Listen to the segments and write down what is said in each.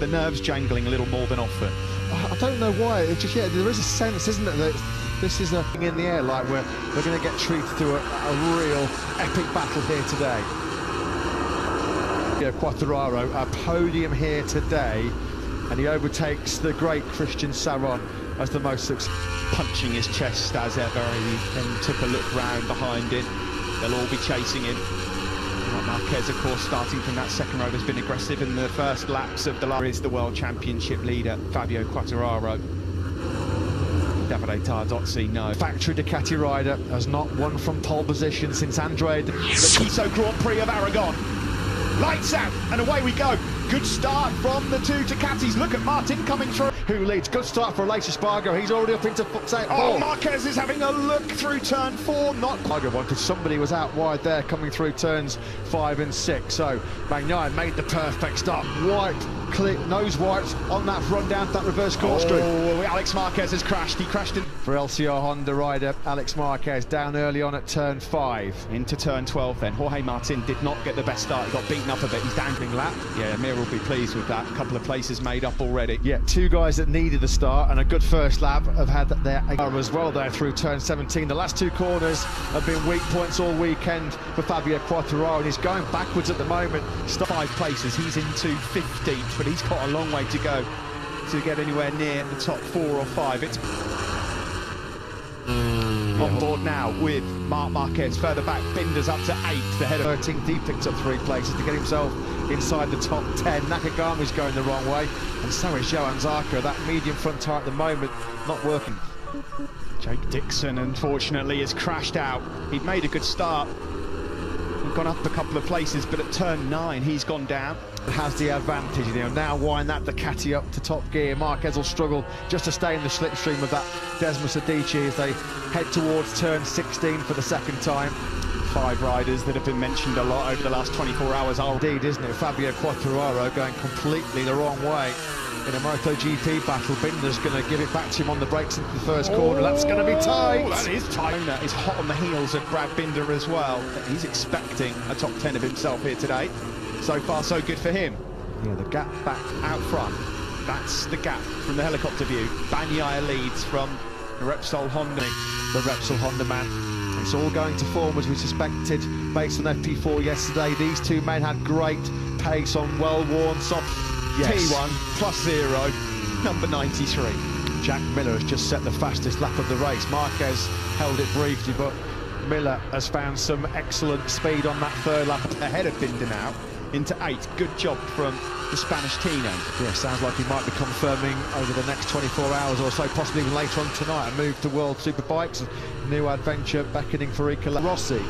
the nerves jangling a little more than often? I don't know why. It's just, yeah, there is a sense, isn't it, that this is a thing in the air, like we're going to get treated to a real epic battle here today. Quartararo, a podium here today, and he overtakes the great Christian Saron as the most successful. Punching his chest as ever, he then took a look round behind him. They'll all be chasing him. Marquez, of course, starting from that second row, has been aggressive in the first laps of the lap. Is the World Championship leader, Fabio Quartararo. Davide Tardozzi, no. Factory Ducati rider has not won from pole position since Andrea. The Tissot Grand Prix of Aragon. Lights out, and away we go. Good start from the two Ducatis. Look at Martin coming through. Who leads? Good start for Aleix Espargaro. He's already up into foot. Oh, Marquez is having a look through turn 4. Not Espargaro one, because somebody was out wide there coming through turns 5 and 6. So Bagnaia made the perfect start. White, clear, nose wipes on that front down to that reverse corkscrew. Oh, Alex Marquez has crashed. He crashed in. For LCR Honda rider Alex Marquez down early on at turn 5. Into turn 12 then. Jorge Martin did not get the best start. He got beaten up a bit. He's dangling lap. Yeah, Mir will be pleased with that. A couple of places made up already. Yeah, two guys that needed the start and a good first lap have had their as well there through turn 17. The last two corners have been weak points all weekend for Fabio Quartararo, and he's going backwards at the moment. 5 places. He's into 15th, but he's got a long way to go to get anywhere near the top 4 or 5. It's on board now with Marc Marquez further back. Binder's up to 8th ahead of 13th. He picked up 3 places to get himself inside the top 10. Nakagami's going the wrong way, and so is Johann Zarco. That medium front tire at the moment not working. Jake Dixon unfortunately has crashed out. He'd made a good start, gone up a couple of places, but at turn 9 he's gone down. Has the advantage, you know. Now wind that Ducati up to top gear. Marquez will struggle just to stay in the slipstream of that Desmos Adichie as they head towards turn 16 for the second time. 5 riders that have been mentioned a lot over the last 24 hours are indeed, isn't it? Fabio Quartararo going completely the wrong way in a MotoGP battle. Binder's going to give it back to him on the brakes into the first corner. That's going to be tight. That is tight. He's hot on the heels of Brad Binder as well. He's expecting a top 10 of himself here today. So far, so good for him. Yeah, the gap back out front. That's the gap from the helicopter view. Bagnaia leads from the Repsol Honda. The Repsol Honda man. It's all going to form as we suspected based on FP4 yesterday. These two men had great pace on well-worn soft. Yes. T1 plus 0, number 93. Jack Miller has just set the fastest lap of the race. Marquez held it briefly, but Miller has found some excellent speed on that third lap. Ahead of Binder now, into 8th. Good job from the Spanish Tino. Yeah, sounds like he might be confirming over the next 24 hours or so, possibly even later on tonight, a move to World Superbikes. A new adventure beckoning for Iker Rossi.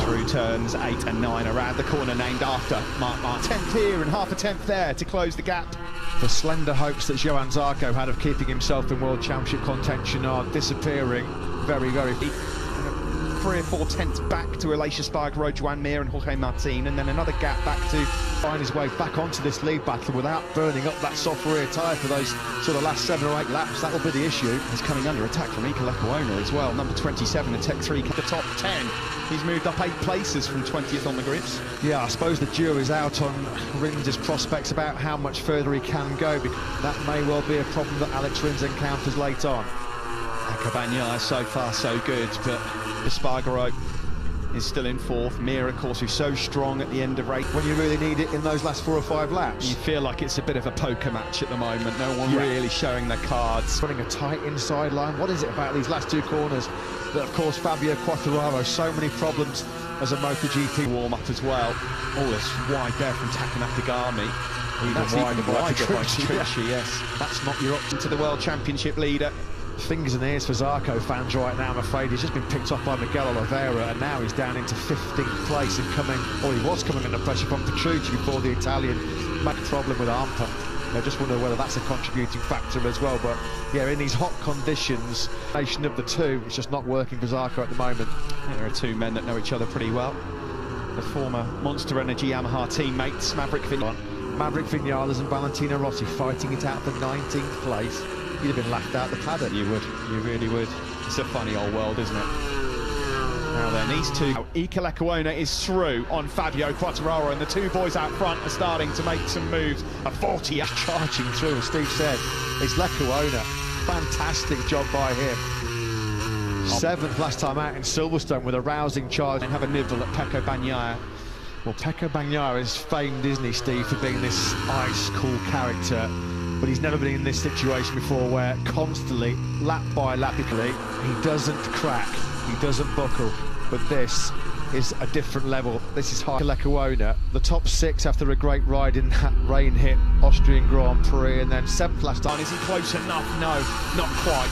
Through turns 8 and 9, around the corner named after Marc Martin. 10th here and half a 10th there to close the gap. The slender hopes that Johann Zarco had of keeping himself in World Championship contention are disappearing very, very. 3 or 4 tenths back to Aleix Espargaro, Joan Mir and Jorge Martin, and then another gap back to find his way back onto this lead battle without burning up that soft rear tyre for those sort of last 7 or 8 laps. That'll be the issue. He's coming under attack from Iker Lecuona as well. Number 27 at Tech 3, the top 10. He's moved up 8 places from 20th on the grids. Yeah, I suppose the jury's out on Rins' prospects about how much further he can go, because that may well be a problem that Alex Rins encounters late on. Bagnaia so far so good, but Espargaro is still in 4th. Mir, of course, who's so strong at the end of race. When you really need it in those last 4 or 5 laps. You feel like it's a bit of a poker match at the moment. No one really showing their cards. Running a tight inside line. What is it about these last 2 corners that, of course, Fabio Quartararo, so many problems as a MotoGP warm-up as well. Oh, it's wide there from Taka Nakagami. Even wider by Trinci, yes. That's not your option to the World Championship leader. Fingers and ears for Zarco fans right now, I'm afraid. He's just been picked off by Miguel Oliveira, and now he's down into 15th place and coming, or he was coming under pressure from Petrucci before the Italian had a problem with arm pump. I just wonder whether that's a contributing factor as well. But yeah, in these hot conditions, nation of the two, it's just not working for Zarco at the moment. There are 2 men that know each other pretty well. The former Monster Energy Yamaha teammates, Maverick Vinales and Valentino Rossi fighting it out for 19th place. You'd have been laughed out the paddock. You would, you really would. It's a funny old world, isn't it? Now then, these two. Iker Lecuona is through on Fabio Quartararo, and the two boys out front are starting to make some moves. A 40 charging through, as Steve said. It's Lecuona. Fantastic job by him. 7th last time out in Silverstone with a rousing charge. And have a nibble at Pecco Bagnaia. Well, Pecco Bagnaia is famed, isn't he, Steve, for being this ice-cool character. But he's never been in this situation before where constantly, lap by lap, he doesn't crack, he doesn't buckle. But this is a different level. This is high. Lecuona, the top 6 after a great ride in that rain-hit Austrian Grand Prix, and then 7th last time. Is he close enough? No, not quite.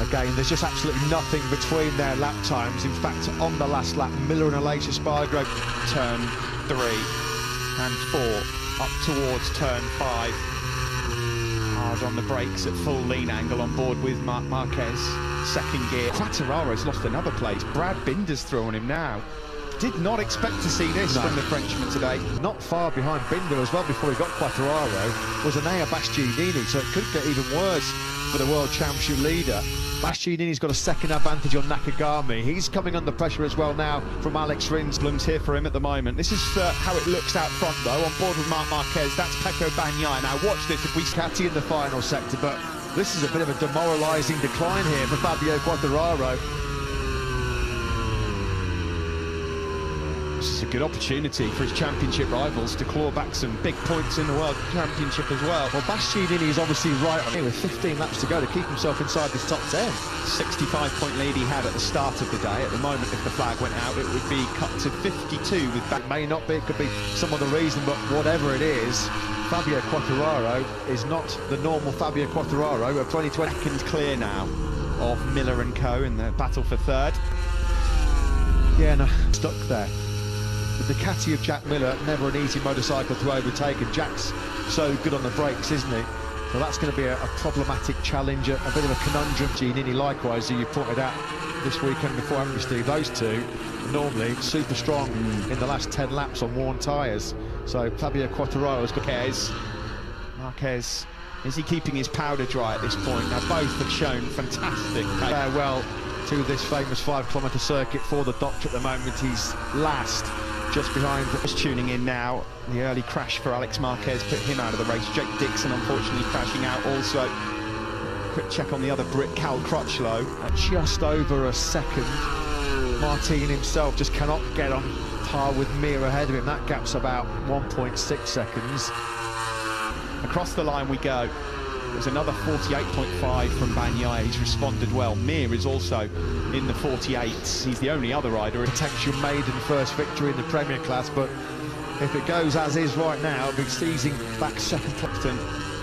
Again, there's just absolutely nothing between their lap times. In fact, on the last lap, Miller and Aleix Espargaro. Turn 3 and 4, up towards turn 5. Hard on the brakes at full lean angle on board with Marquez. Second gear. Quartararo's lost another place. Brad Binder's through on him now. Did not expect to see this from the Frenchman today. Not far behind Binder as well before he got Quartararo was Enea Bastianini, so it could get even worse for the World Championship leader. Bastianini's got a second advantage on Nakagami. He's coming under pressure as well now from Alex Rins. Blum's here for him at the moment. This is how it looks out front, though, on board with Marc Marquez. That's Pecco Bagnaia. Now watch this. If we Catty in the final sector, but this is a bit of a demoralising decline here for Fabio Quartararo. This is a good opportunity for his championship rivals to claw back some big points in the World Championship as well. Well, Bastianini is obviously right on here with 15 laps to go to keep himself inside this top 10. 65-point lead he had at the start of the day. At the moment, if the flag went out, it would be cut to 52 with back. May not be, it could be some other reason, but whatever it is, Fabio Quartararo is not the normal Fabio Quartararo of 2020. Second clear now of Miller and co in the battle for third. Yeah, no, stuck there. The Ducati of Jack Miller, never an easy motorcycle to overtake, and Jack's so good on the brakes, isn't he? So that's going to be a problematic challenge, a bit of a conundrum. Giannini likewise, who you pointed out this weekend before, haven't you, Steve? Those two normally super strong in the last 10 laps on worn tyres. So Fabio Quartararo's got Marquez, is he keeping his powder dry at this point? Now both have shown fantastic farewell to this famous 5-kilometre circuit for the Doctor at the moment. He's last, just behind. Just tuning in now, the early crash for Alex Marquez put him out of the race. Jake Dixon unfortunately crashing out also. Quick check on the other Brit, Cal Crutchlow. Just over a second. Martin himself just cannot get on par with Mir ahead of him. That gap's about 1.6 seconds. Across the line we go. There's another 48.5 from Bagnaia. He's responded well. Mir is also in the 48s. He's the only other rider. Potential maiden first victory in the Premier class, but if it goes as is right now, it'll be seizing back second.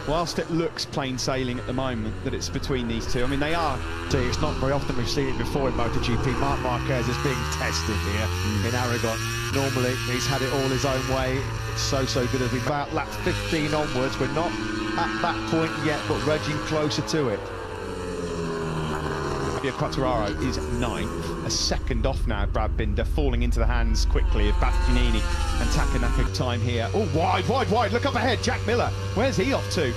Whilst it looks plain sailing at the moment that it's between these two, I mean, they are. See, it's not very often we've seen it before in MotoGP. Marc Marquez is being tested here in Aragon. Normally, he's had it all his own way. It's so good as we about lap 15 onwards. We're not at that point yet, but edging closer to it. Fabio Quartararo is 9th, a second off now. Brad Binder falling into the hands quickly of Bastianini and Takanaka. Time here. Oh, wide, look up ahead. Jack Miller, where's he off to?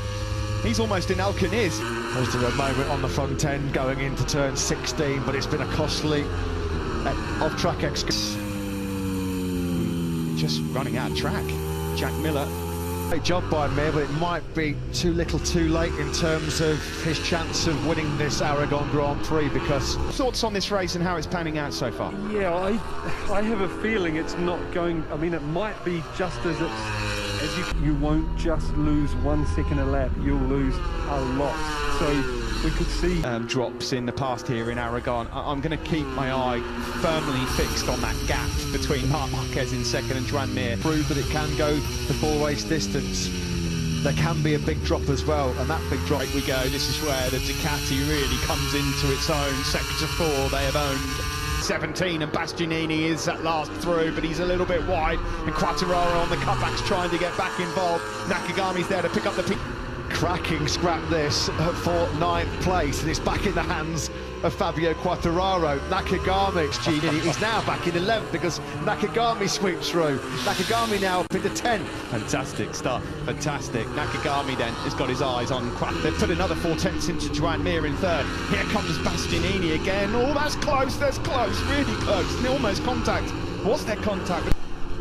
He's almost in Alcaniz. Was there a moment on the front end going into turn 16, but it's been a costly off-track excursion. Just running out of track. Jack Miller. Great job by Mir, but it might be too little too late in terms of his chance of winning this Aragon Grand Prix, because... Thoughts on this race and how it's panning out so far? Yeah, I have a feeling it's not going... I mean, it might be just as you won't just lose 1 second a lap, you'll lose a lot. So we could see... drops in the past here in Aragon. I'm going to keep my eye firmly fixed on that gap between Marc Marquez in second and Joan Mir. Prove that it can go the full race distance. There can be a big drop as well, and that big drop... Right we go. This is where the Ducati really comes into its own. Sector 4, they have owned 17, and Bastianini is at last through, but he's a little bit wide, and Quartararo on the cutbacks trying to get back involved. Nakagami's there to pick up the cracking scrap this for 9th place, and it's back in the hands of Fabio Quartararo. Nakagami, he's now back in 11th because Nakagami sweeps through. Nakagami now up into 10th. Fantastic stuff, fantastic. Nakagami then has got his eyes on Quattro. They've put another 4 tenths into Joan Mir in 3rd. Here comes Bastianini again. Oh, that's close, really close. Almost contact. Was there contact?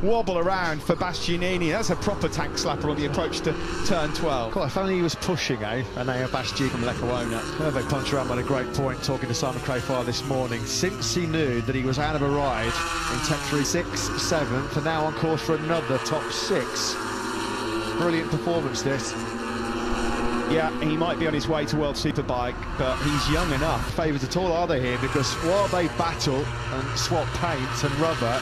Wobble around for Bastianini. That's a proper tank slapper on the approach to turn 12. God, if only he was pushing, eh? Anea Bastianini from Lecuona. Hervé Poncharam made a great point talking to Simon Crafar this morning. Since he knew that he was out of a ride in Tech 3 6th, 7th, and now on course for another top 6. Brilliant performance, this. Yeah, he might be on his way to World Superbike, but he's young enough. Favours at all, are they here? Because while they battle and swap paint and rubber,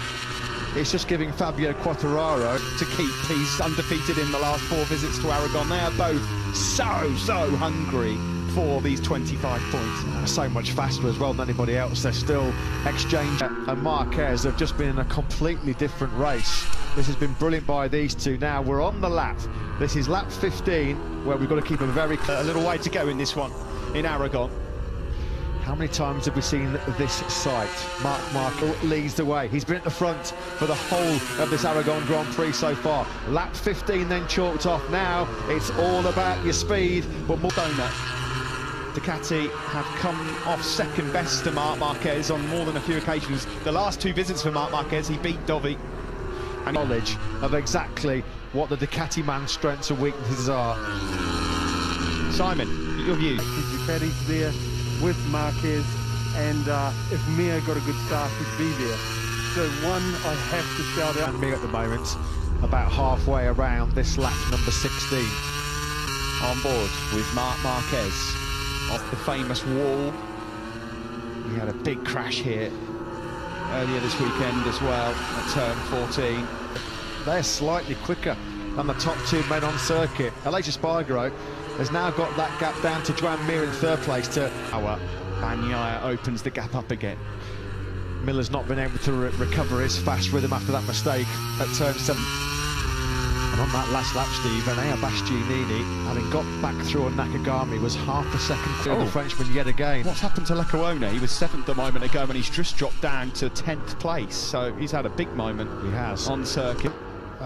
it's just giving Fabio Quartararo to keep. He's undefeated in the last 4 visits to Aragon. They are both so hungry for these 25 points. So much faster as well than anybody else. They're still exchanging, and Marquez have just been in a completely different race. This has been brilliant by these two. Now we're on the lap. This is lap 15, where we've got to keep a little way to go in this one in Aragon. How many times have we seen this sight? Marc Marco leads the way. He's been at the front for the whole of this Aragon Grand Prix so far. Lap 15 then chalked off. Now it's all about your speed, but more donut. Ducati have come off second best to Marc Marquez on more than a few occasions. The last 2 visits for Marc Marquez, he beat Dovi. And knowledge of exactly what the Ducati man's strengths and weaknesses are. Simon, your view? Ducati's there with Marquez, and if Mir got a good start, he'd be there. So one, I have to shout out. And Mir at the moment, about halfway around this lap number 16. On board with Marc Marquez off the famous wall. He had a big crash here earlier this weekend as well at turn 14. They're slightly quicker than the top 2 men on circuit. Aleix Espargaro has now got that gap down to Joan Mir in 3rd place to Bagnaia opens the gap up again. Miller's not been able to recover his fast rhythm after that mistake at turn 7. And on that last lap, Steve, Anea Bastianini, having got back through on Nakagami, was half a second clear of the Frenchman yet again. What's happened to Lecuona? He was 7th a moment ago and he's just dropped down to 10th place, so he's had a big moment. He has. On circuit.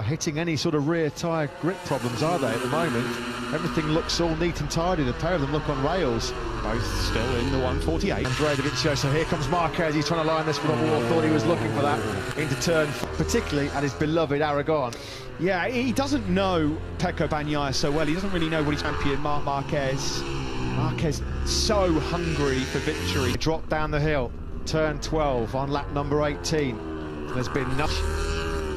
Hitting any sort of rear tyre grip problems, are they, at the moment? Everything looks all neat and tidy. The pair of them look on rails. Both still in the 148. Andrea Davincio, so here comes Marquez. He's trying to line this for the wall. Thought he was looking for that into turn, particularly at his beloved Aragon. Yeah, he doesn't know Pecco Bagnaia so well. He doesn't really know what he's champion. Marc Marquez. Marquez so hungry for victory. Drop down the hill, turn 12 on lap number 18. There's been nothing.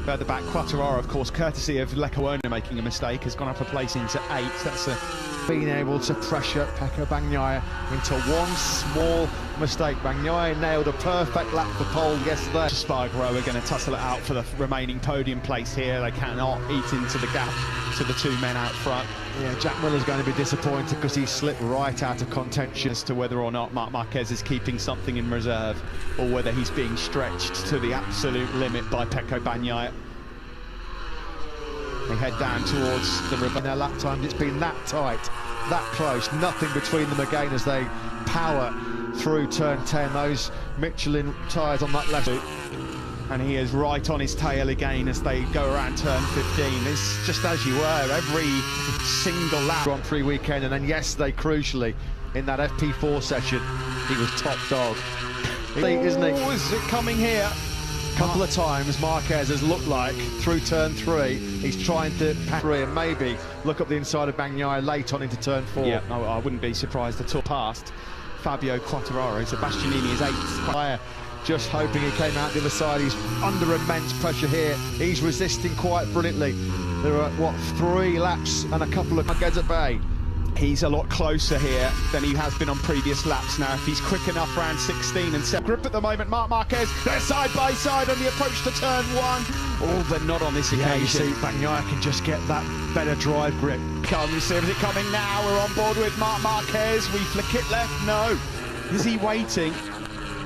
Further back, Quartararo, of course, courtesy of Lecuona making a mistake, has gone up a place into 8th. That's being able to pressure Pecco Bagnaia into one small mistake. Bagnaia nailed a perfect lap for pole yesterday. Espargaro are going to tussle it out for the remaining podium place here. They cannot eat into the gap to the 2 men out front. Yeah, Jack Miller's going to be disappointed because he slipped right out of contention. As to whether or not Marc Marquez is keeping something in reserve or whether he's being stretched to the absolute limit by Pecco Bagnaia. They head down towards the river. In their lap times, it's been that tight, that close, nothing between them again as they power through turn 10. Those Michelin tyres on that left. And he is right on his tail again as they go around turn 15. It's just as you were, every single lap. Grand Prix weekend, and then yesterday, crucially, in that FP4 session, he was top dog. Isn't he? Oh, is it coming here? Couple of times Marquez has looked like through turn 3 he's trying to pack and maybe look up the inside of Bagnaia late on into turn 4. Yeah, I wouldn't be surprised at all. Past Fabio Quartararo, so Bastianini is 8th. Just hoping he came out the other side. He's under immense pressure here. He's resisting quite brilliantly. There are, what, 3 laps and a couple of Marquez at bay. He's a lot closer here than he has been on previous laps now. If he's quick enough around 16 and 7. Grip at the moment, Marc Marquez, they're side by side on the approach to turn 1. Oh, they're not on this occasion. Yeah, you see, Bagnaia can just get that better drive grip. Comes, is it coming now? We're on board with Marc Marquez. We flick it left, no. Is he waiting?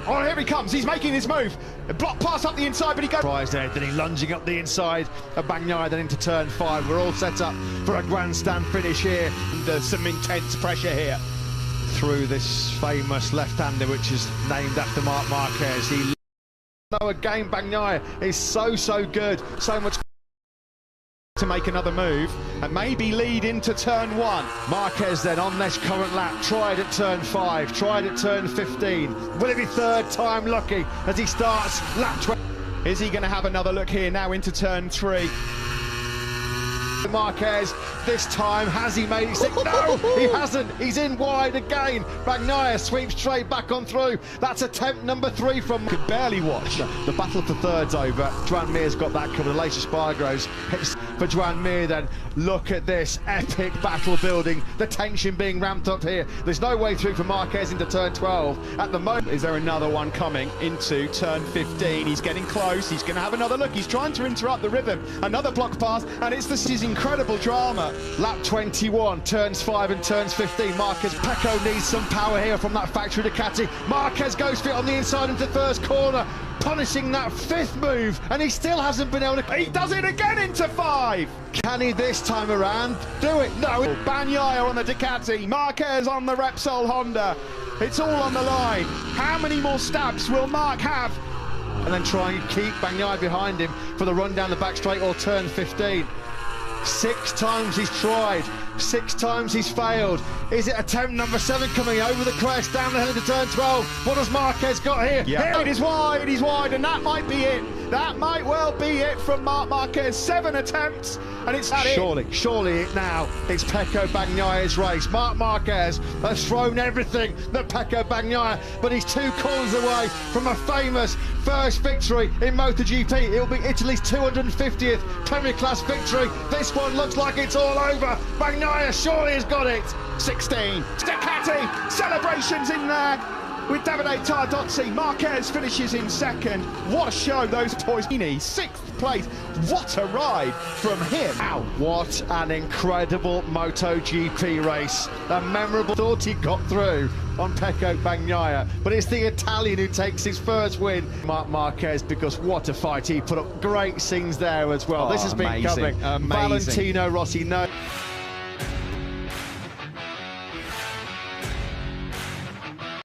Oh, here he comes, he's making his move. A block pass up the inside, but he goes... Prize there, then he lunging up the inside of Bagnaia, then into turn 5. We're all set up for a grandstand finish here. There's some intense pressure here. Through this famous left-hander, which is named after Marc Marquez. He know again, Bagnaia is so good, so much To make another move and maybe lead into turn 1. Marquez then on this current lap, tried at turn 5, tried at turn 15. Will it be third time lucky as he starts lap 20? Is he going to have another look here now into turn 3? Marquez this time, has he made it stick? No, he hasn't. He's in wide again. Bagnaia sweeps straight back on through. That's attempt number 3 from... Could barely watch. The battle for third's over. Joan Mir's got that covered. Later Spargroves hits for Joan Mir then. Look at this epic battle building. The tension being ramped up here. There's no way through for Marquez into turn 12 at the moment. Is there another one coming into turn 15? He's getting close. He's going to have another look. He's trying to interrupt the rhythm. Another block pass, and it's this is incredible drama. Lap 21, turns 5 and turns 15. Marquez, Pecco needs some power here from that factory Ducati. Marquez goes for it on the inside into first corner, punishing that 5th move, and he still hasn't been able to... He does it again into 5! Can he this time around do it? No. Bagnaia on the Ducati, Marquez on the Repsol Honda. It's all on the line. How many more stabs will Marc have? And then try and keep Bagnaia behind him for the run down the back straight or turn 15. 6 times he's tried, 6 times he's failed. Is it attempt number 7 coming over the crest, down the hill into turn 12? What has Marquez got here? Yeah. It is wide, and that might be it. That might well be it from Marc Marquez. 7 attempts, and it's Surely now it's Pecco Bagnaia's race. Marc Marquez has thrown everything that Pecco Bagnaia, but he's 2 corners away from a famous first victory in MotoGP. It will be Italy's 250th Premier Class victory. This one looks like it's all over. Bagnaia surely has got it. 16. Ducati celebrations in there with Davide Tardozzi. Marquez finishes in 2nd. What a show those boys. 6th place. What a ride from him. Wow, what an incredible MotoGP race. A memorable thought he got through on Pecco Bagnaia, but it's the Italian who takes his first win. Marc Marquez, because what a fight. He put up great scenes there as well. This has been amazing, covering amazing. Valentino Rossi. No.